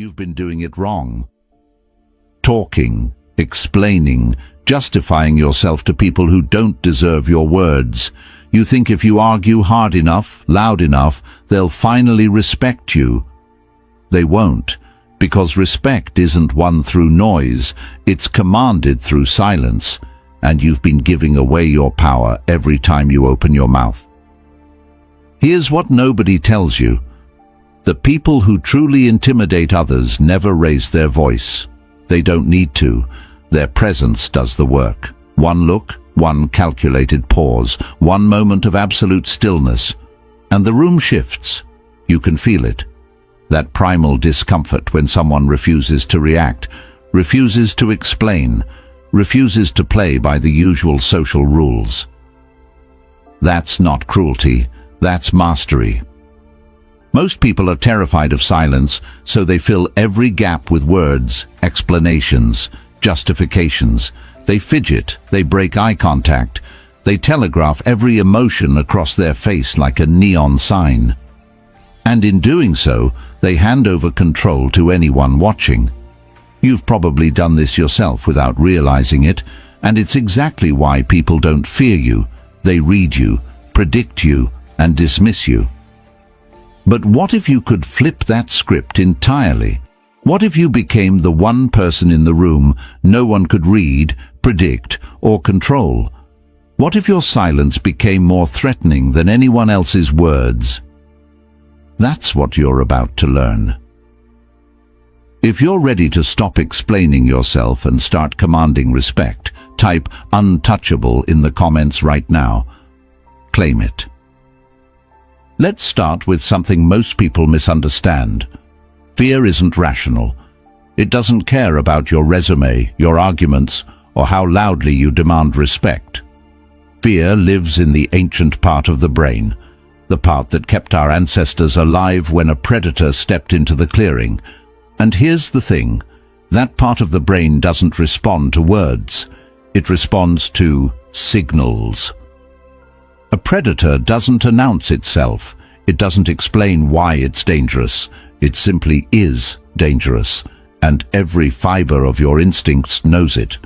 You've been doing it wrong. Talking, explaining, justifying yourself to people who don't deserve your words. You think if you argue hard enough, loud enough, they'll finally respect you. They won't, because respect isn't won through noise, it's commanded through silence, and you've been giving away your power every time you open your mouth. Here's what nobody tells you. The people who truly intimidate others never raise their voice. They don't need to. Their presence does the work. One look, one calculated pause, one moment of absolute stillness, and the room shifts. You can feel it. That primal discomfort when someone refuses to react, refuses to explain, refuses to play by the usual social rules. That's not cruelty, that's mastery. Most people are terrified of silence, so they fill every gap with words, explanations, justifications. They fidget, they break eye contact, they telegraph every emotion across their face like a neon sign. And in doing so, they hand over control to anyone watching. You've probably done this yourself without realizing it, and it's exactly why people don't fear you. They read you, predict you, and dismiss you. But what if you could flip that script entirely? What if you became the one person in the room no one could read, predict, or control? What if your silence became more threatening than anyone else's words? That's what you're about to learn. If you're ready to stop explaining yourself and start commanding respect, type untouchable in the comments right now. Claim it. Let's start with something most people misunderstand. Fear isn't rational. It doesn't care about your resume, your arguments, or how loudly you demand respect. Fear lives in the ancient part of the brain, the part that kept our ancestors alive when a predator stepped into the clearing. And here's the thing, that part of the brain doesn't respond to words. It responds to signals. A predator doesn't announce itself. It doesn't explain why it's dangerous. It simply is dangerous, and every fiber of your instincts knows it.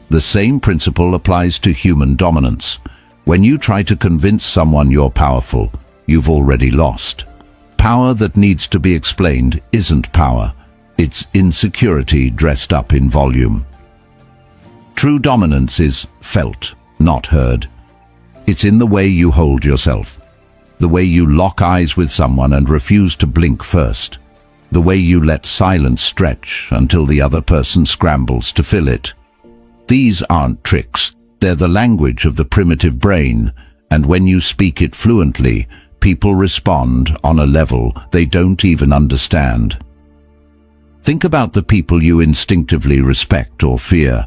The same principle applies to human dominance. When you try to convince someone you're powerful, you've already lost. Power that needs to be explained isn't power. It's insecurity dressed up in volume. True dominance is felt, not heard. It's in the way you hold yourself, the way you lock eyes with someone and refuse to blink first, the way you let silence stretch until the other person scrambles to fill it. These aren't tricks, they're the language of the primitive brain, and when you speak it fluently, people respond on a level they don't even understand. Think about the people you instinctively respect or fear,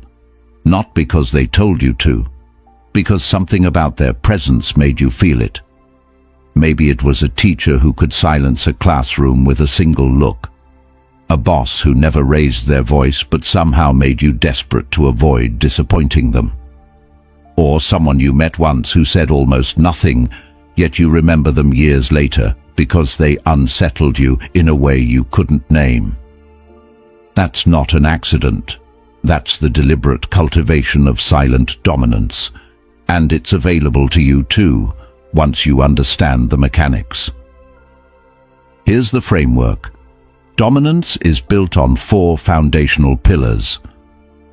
not because they told you to, because something about their presence made you feel it. Maybe it was a teacher who could silence a classroom with a single look, a boss who never raised their voice but somehow made you desperate to avoid disappointing them, or someone you met once who said almost nothing, yet you remember them years later because they unsettled you in a way you couldn't name. That's not an accident. That's the deliberate cultivation of silent dominance. And it's available to you too, once you understand the mechanics. Here's the framework. Dominance is built on 4 foundational pillars.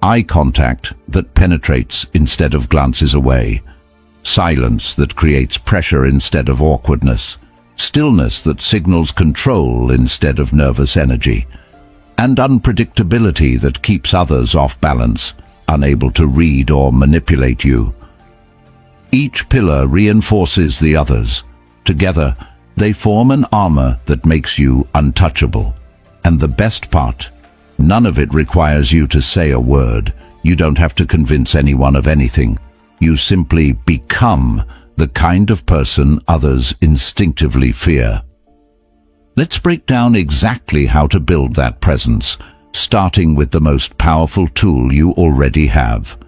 Eye contact that penetrates instead of glances away. Silence that creates pressure instead of awkwardness. Stillness that signals control instead of nervous energy. And unpredictability that keeps others off balance, unable to read or manipulate you. Each pillar reinforces the others. Together, they form an armor that makes you untouchable. And the best part, none of it requires you to say a word. You don't have to convince anyone of anything. You simply become the kind of person others instinctively fear. Let's break down exactly how to build that presence, starting with the most powerful tool you already have.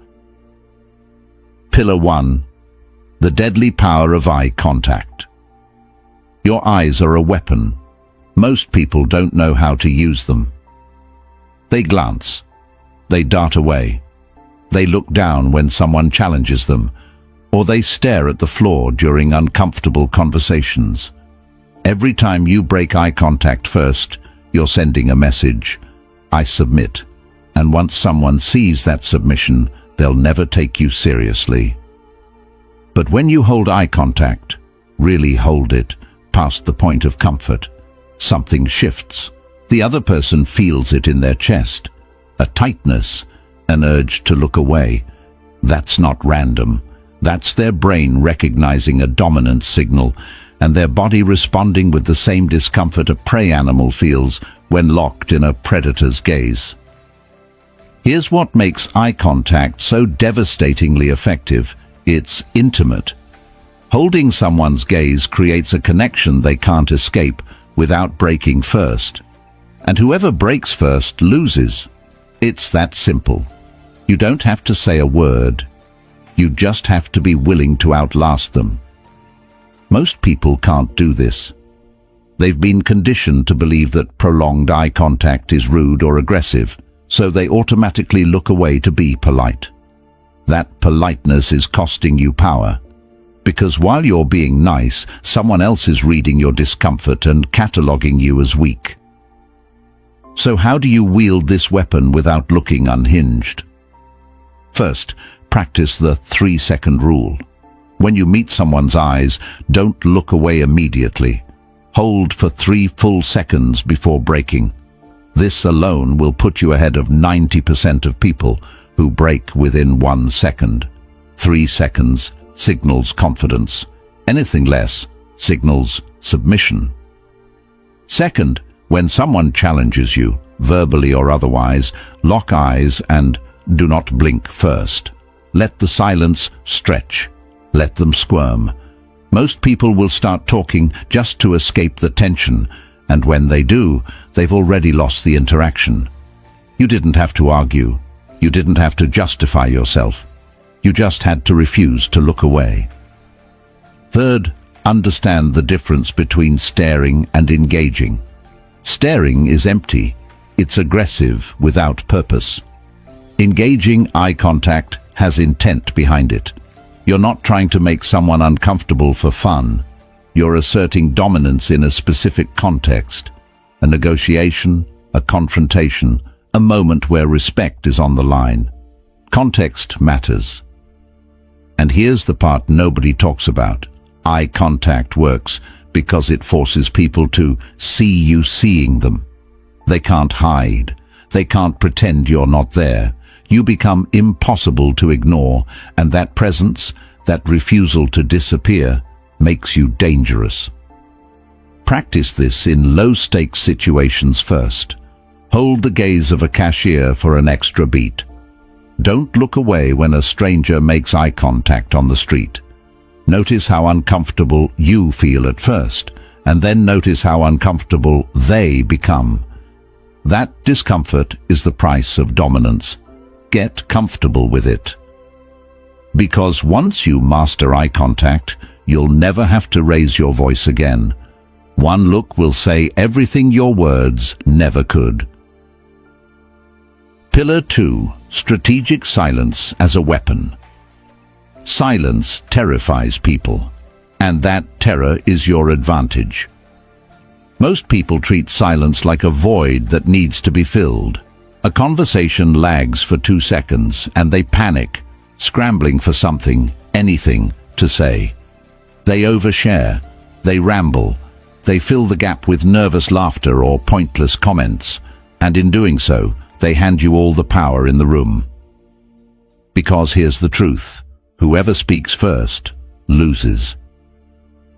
Pillar 1. The deadly power of eye contact. Your eyes are a weapon. Most people don't know how to use them. They glance. They dart away. They look down when someone challenges them, or they stare at the floor during uncomfortable conversations. Every time you break eye contact first, you're sending a message: I submit. And once someone sees that submission, they'll never take you seriously. But when you hold eye contact, really hold it, past the point of comfort, something shifts. The other person feels it in their chest. A tightness, an urge to look away. That's not random. That's their brain recognizing a dominance signal, and their body responding with the same discomfort a prey animal feels when locked in a predator's gaze. Here's what makes eye contact so devastatingly effective. It's intimate. Holding someone's gaze creates a connection they can't escape without breaking first. And whoever breaks first loses. It's that simple. You don't have to say a word. You just have to be willing to outlast them. Most people can't do this. They've been conditioned to believe that prolonged eye contact is rude or aggressive, so they automatically look away to be polite. That politeness is costing you power, because while you're being nice, someone else is reading your discomfort and cataloging you as weak. So how do you wield this weapon without looking unhinged? First, practice the 3-second rule. When you meet someone's eyes, don't look away immediately. Hold for 3 full seconds before breaking. This alone will put you ahead of 90% of people who break within 1 second. 3 seconds signals confidence. Anything less signals submission. Second, when someone challenges you, verbally or otherwise, lock eyes and do not blink first. Let the silence stretch. Let them squirm. Most people will start talking just to escape the tension, and when they do, they've already lost the interaction. You didn't have to argue. You didn't have to justify yourself. You just had to refuse to look away. Third, understand the difference between staring and engaging. Staring is empty. It's aggressive without purpose. Engaging eye contact has intent behind it. You're not trying to make someone uncomfortable for fun. You're asserting dominance in a specific context, a negotiation, a confrontation, a moment where respect is on the line. Context matters. And here's the part nobody talks about. Eye contact works because it forces people to see you seeing them. They can't hide. They can't pretend you're not there. You become impossible to ignore, and that presence, that refusal to disappear, makes you dangerous. Practice this in low-stakes situations first. Hold the gaze of a cashier for an extra beat. Don't look away when a stranger makes eye contact on the street. Notice how uncomfortable you feel at first, and then notice how uncomfortable they become. That discomfort is the price of dominance. Get comfortable with it. Because once you master eye contact, you'll never have to raise your voice again. One look will say everything your words never could. Pillar 2. Strategic silence as a weapon. Silence terrifies people, and that terror is your advantage. Most people treat silence like a void that needs to be filled. A conversation lags for 2 seconds, and they panic, scrambling for something, anything, to say. They overshare, they ramble, they fill the gap with nervous laughter or pointless comments, and in doing so, they hand you all the power in the room. Because here's the truth: whoever speaks first loses.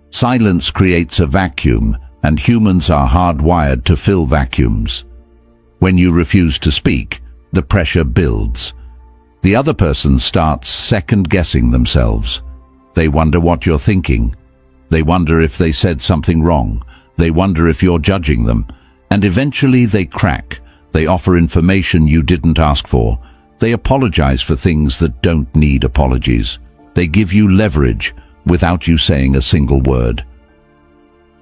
Silence creates a vacuum, and humans are hardwired to fill vacuums. When you refuse to speak, the pressure builds. The other person starts second-guessing themselves. They wonder what you're thinking. They wonder if they said something wrong. They wonder if you're judging them. And eventually they crack. They offer information you didn't ask for. They apologize for things that don't need apologies. They give you leverage without you saying a single word.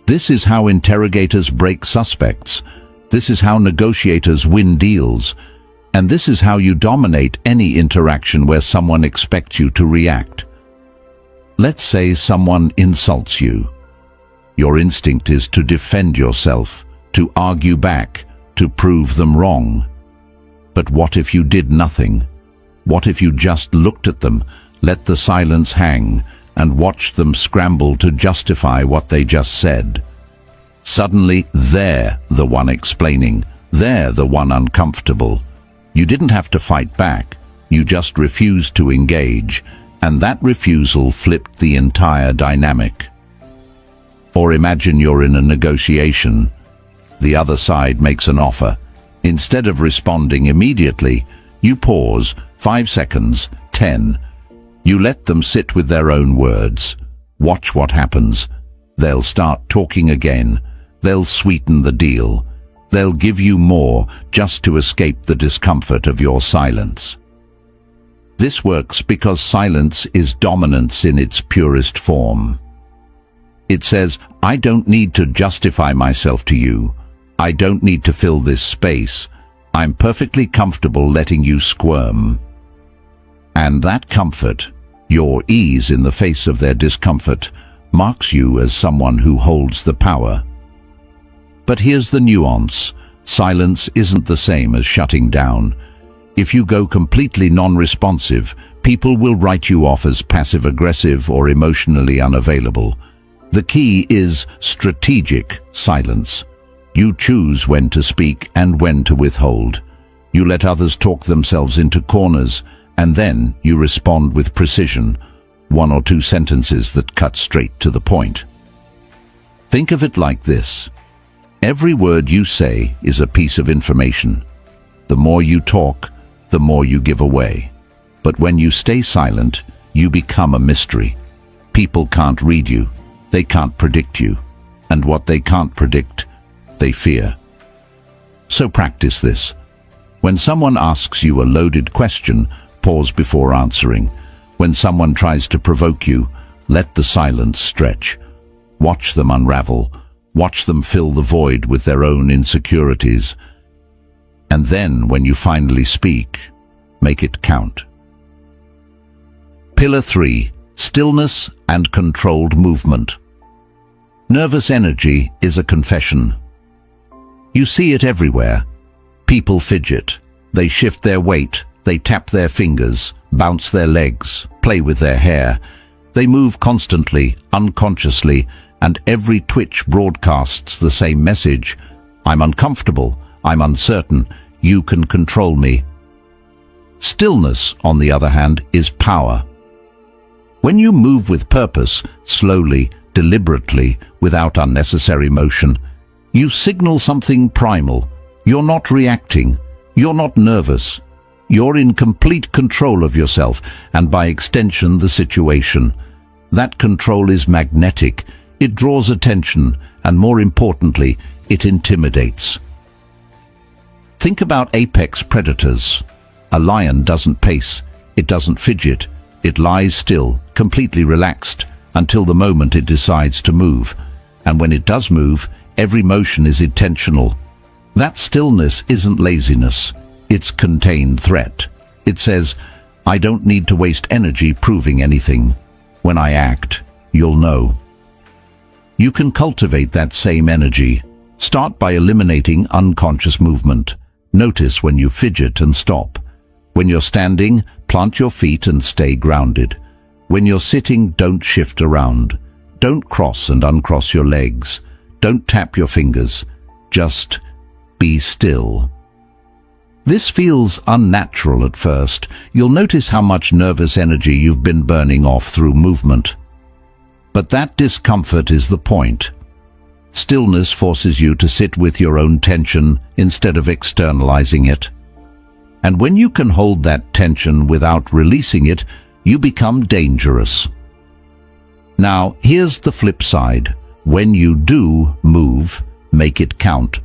This is how interrogators break suspects. This is how negotiators win deals, and this is how you dominate any interaction where someone expects you to react. Let's say someone insults you. Your instinct is to defend yourself, to argue back, to prove them wrong. But what if you did nothing? What if you just looked at them, let the silence hang, and watched them scramble to justify what they just said? Suddenly, they're the one explaining. They're the one uncomfortable. You didn't have to fight back. You just refused to engage, and that refusal flipped the entire dynamic. Or imagine you're in a negotiation. The other side makes an offer. Instead of responding immediately, you pause, 5 seconds, 10. You let them sit with their own words. Watch what happens. They'll start talking again. They'll sweeten the deal. They'll give you more just to escape the discomfort of your silence. This works because silence is dominance in its purest form. It says, I don't need to justify myself to you. I don't need to fill this space. I'm perfectly comfortable letting you squirm. And that comfort, your ease in the face of their discomfort, marks you as someone who holds the power. But here's the nuance. Silence isn't the same as shutting down. If you go completely non-responsive, people will write you off as passive-aggressive or emotionally unavailable. The key is strategic silence. You choose when to speak and when to withhold. You let others talk themselves into corners, and then you respond with precision, 1 or 2 sentences that cut straight to the point. Think of it like this. Every word you say is a piece of information. The more you talk, the more you give away. But when you stay silent, you become a mystery. People can't read you. They can't predict you. And what they can't predict, they fear. So practice this. When someone asks you a loaded question, pause before answering. When someone tries to provoke you, let the silence stretch. Watch them unravel. Watch them fill the void with their own insecurities. And then, when you finally speak, make it count. Pillar 3. Stillness and controlled movement. Nervous energy is a confession. You see it everywhere. People fidget. They shift their weight. They tap their fingers, bounce their legs, play with their hair. They move constantly, unconsciously, and every twitch broadcasts the same message. I'm uncomfortable. I'm uncertain. You can control me. Stillness, on the other hand, is power. When you move with purpose, slowly, deliberately, without unnecessary motion, you signal something primal. You're not reacting. You're not nervous. You're in complete control of yourself and, by extension, the situation. That control is magnetic. It draws attention, and more importantly, it intimidates. Think about apex predators. A lion doesn't pace. It doesn't fidget. It lies still, completely relaxed, until the moment it decides to move. And when it does move, every motion is intentional. That stillness isn't laziness. It's contained threat. It says, I don't need to waste energy proving anything. When I act, you'll know. You can cultivate that same energy. Start by eliminating unconscious movement. Notice when you fidget and stop. When you're standing, plant your feet and stay grounded. When you're sitting, don't shift around. Don't cross and uncross your legs. Don't tap your fingers. Just be still. This feels unnatural at first. You'll notice how much nervous energy you've been burning off through movement. But that discomfort is the point. Stillness forces you to sit with your own tension instead of externalizing it. And when you can hold that tension without releasing it, you become dangerous. Now, here's the flip side. When you do move, make it count.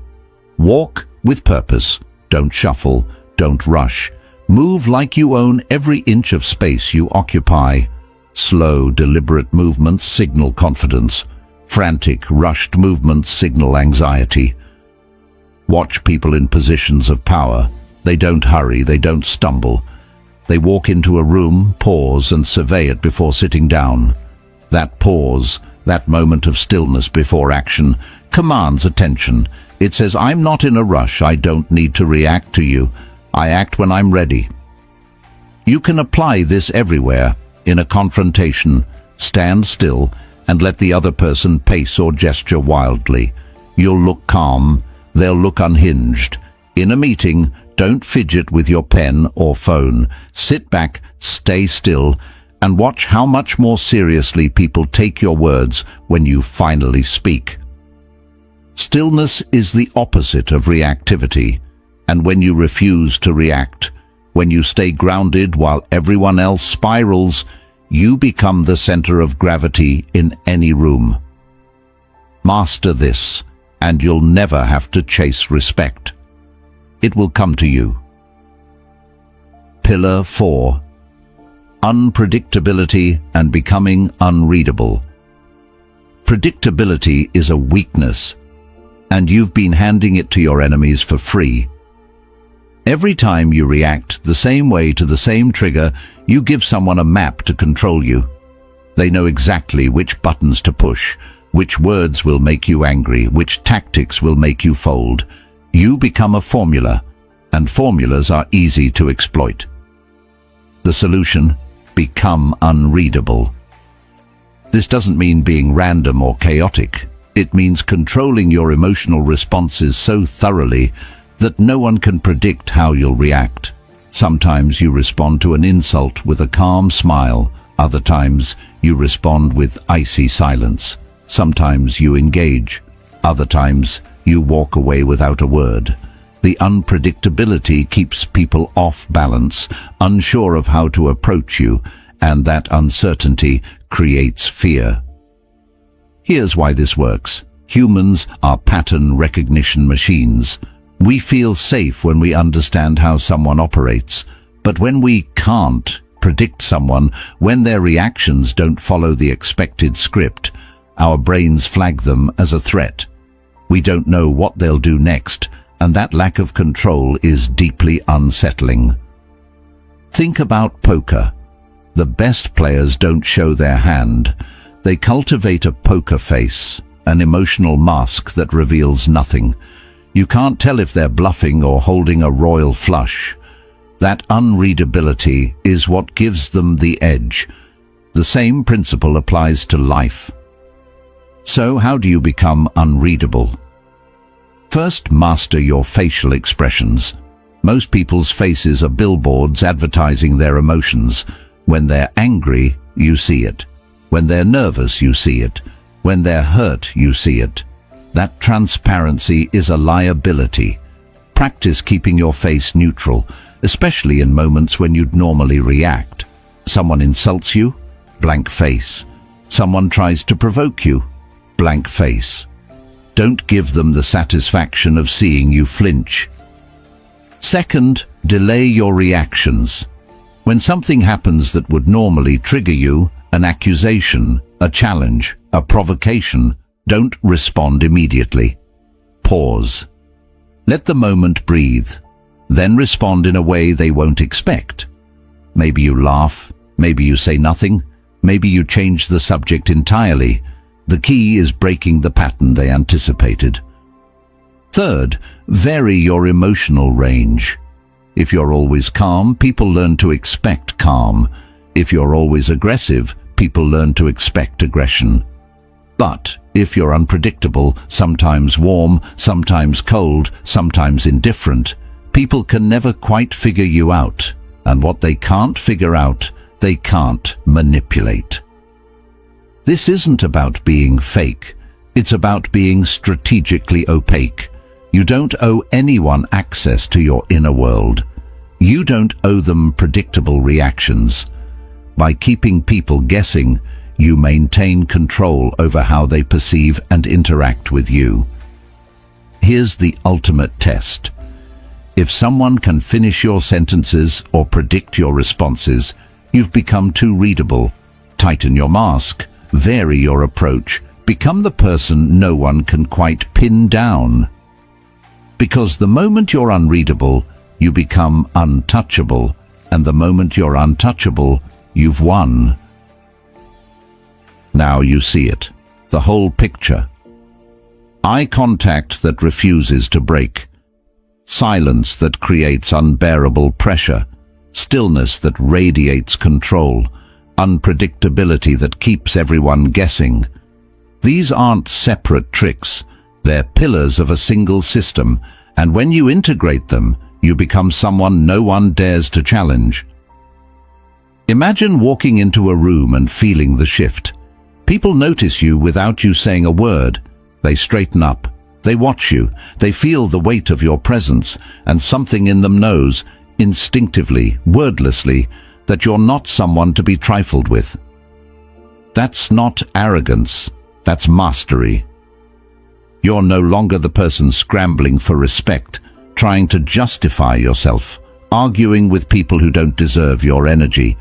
Walk with purpose. Don't shuffle. Don't rush. Move like you own every inch of space you occupy. Slow, deliberate movements signal confidence. Frantic, rushed movements signal anxiety. Watch people in positions of power. They don't hurry, they don't stumble. They walk into a room, pause and survey it before sitting down. That pause, that moment of stillness before action, commands attention. It says, I'm not in a rush, I don't need to react to you. I act when I'm ready. You can apply this everywhere. In a confrontation, stand still and let the other person pace or gesture wildly. You'll look calm, they'll look unhinged. In a meeting, don't fidget with your pen or phone. Sit back, stay still, and watch how much more seriously people take your words when you finally speak. Stillness is the opposite of reactivity, and when you refuse to react, when you stay grounded while everyone else spirals, you become the center of gravity in any room. Master this, and you'll never have to chase respect. It will come to you. Pillar 4. Unpredictability and becoming unreadable. Predictability is a weakness, and you've been handing it to your enemies for free. Every time you react the same way to the same trigger, you give someone a map to control you. They know exactly which buttons to push, which words will make you angry, which tactics will make you fold. You become a formula, and formulas are easy to exploit. The solution: become unreadable. This doesn't mean being random or chaotic. It means controlling your emotional responses so thoroughly that no one can predict how you'll react. Sometimes you respond to an insult with a calm smile. Other times you respond with icy silence. Sometimes you engage. Other times you walk away without a word. The unpredictability keeps people off balance, unsure of how to approach you, and that uncertainty creates fear. Here's why this works. Humans are pattern recognition machines. We feel safe when we understand how someone operates, but when we can't predict someone, when their reactions don't follow the expected script, our brains flag them as a threat. We don't know what they'll do next, and that lack of control is deeply unsettling. Think about poker. The best players don't show their hand. They cultivate a poker face, an emotional mask that reveals nothing. You can't tell if they're bluffing or holding a royal flush. That unreadability is what gives them the edge. The same principle applies to life. So how do you become unreadable? First, master your facial expressions. Most people's faces are billboards advertising their emotions. When they're angry, you see it. When they're nervous, you see it. When they're hurt, you see it. That transparency is a liability. Practice keeping your face neutral, especially in moments when you'd normally react. Someone insults you? Blank face. Someone tries to provoke you? Blank face. Don't give them the satisfaction of seeing you flinch. Second, delay your reactions. When something happens that would normally trigger you, an accusation, a challenge, a provocation, don't respond immediately. Pause. Let the moment breathe. Then respond in a way they won't expect. Maybe you laugh, maybe you say nothing, maybe you change the subject entirely. The key is breaking the pattern they anticipated. Third, vary your emotional range. If you're always calm, people learn to expect calm. If you're always aggressive, people learn to expect aggression. But if you're unpredictable, sometimes warm, sometimes cold, sometimes indifferent, people can never quite figure you out. And what they can't figure out, they can't manipulate. This isn't about being fake. It's about being strategically opaque. You don't owe anyone access to your inner world. You don't owe them predictable reactions. By keeping people guessing, you maintain control over how they perceive and interact with you. Here's the ultimate test. If someone can finish your sentences or predict your responses, you've become too readable. Tighten your mask, vary your approach, become the person no one can quite pin down. Because the moment you're unreadable, you become untouchable, and the moment you're untouchable, you've won. Now you see it, the whole picture. Eye contact that refuses to break. Silence that creates unbearable pressure. Stillness that radiates control. Unpredictability that keeps everyone guessing. These aren't separate tricks. They're pillars of a single system, and when you integrate them, you become someone no one dares to challenge. Imagine walking into a room and feeling the shift. People notice you without you saying a word. They straighten up. They watch you. They feel the weight of your presence, and something in them knows, instinctively, wordlessly, that you're not someone to be trifled with. That's not arrogance. That's mastery. You're no longer the person scrambling for respect, trying to justify yourself, arguing with people who don't deserve your energy.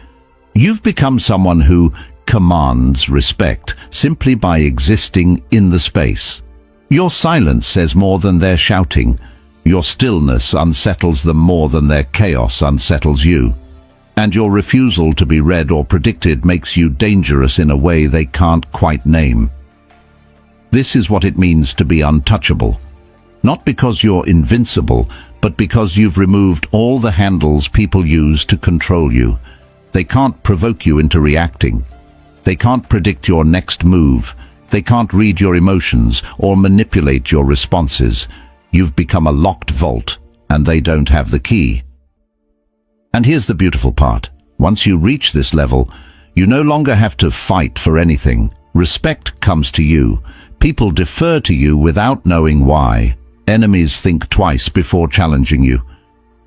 You've become someone who commands respect simply by existing in the space. Your silence says more than their shouting. Your stillness unsettles them more than their chaos unsettles you. And your refusal to be read or predicted makes you dangerous in a way they can't quite name. This is what it means to be untouchable. Not because you're invincible, but because you've removed all the handles people use to control you. They can't provoke you into reacting. They can't predict your next move. They can't read your emotions or manipulate your responses. You've become a locked vault, and they don't have the key. And here's the beautiful part. Once you reach this level, you no longer have to fight for anything. Respect comes to you. People defer to you without knowing why. Enemies think twice before challenging you.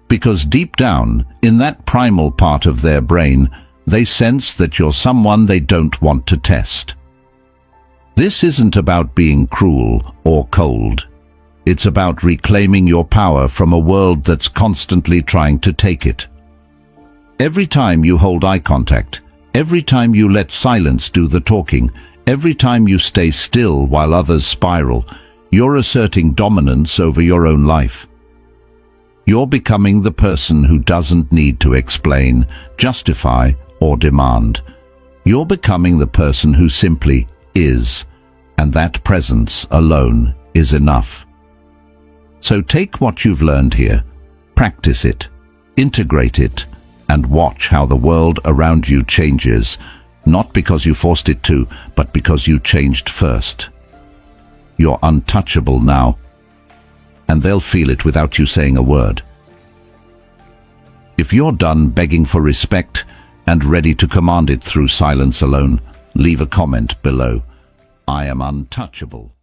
Because deep down, in that primal part of their brain, they sense that you're someone they don't want to test. This isn't about being cruel or cold. It's about reclaiming your power from a world that's constantly trying to take it. Every time you hold eye contact, every time you let silence do the talking, every time you stay still while others spiral, you're asserting dominance over your own life. You're becoming the person who doesn't need to explain, justify, or demand. You're becoming the person who simply is, and that presence alone is enough. So take what you've learned here, practice it, integrate it, and watch how the world around you changes, not because you forced it to, but because you changed first. You're untouchable now, and they'll feel it without you saying a word. If you're done begging for respect and ready to command it through silence alone, leave a comment below. I am untouchable.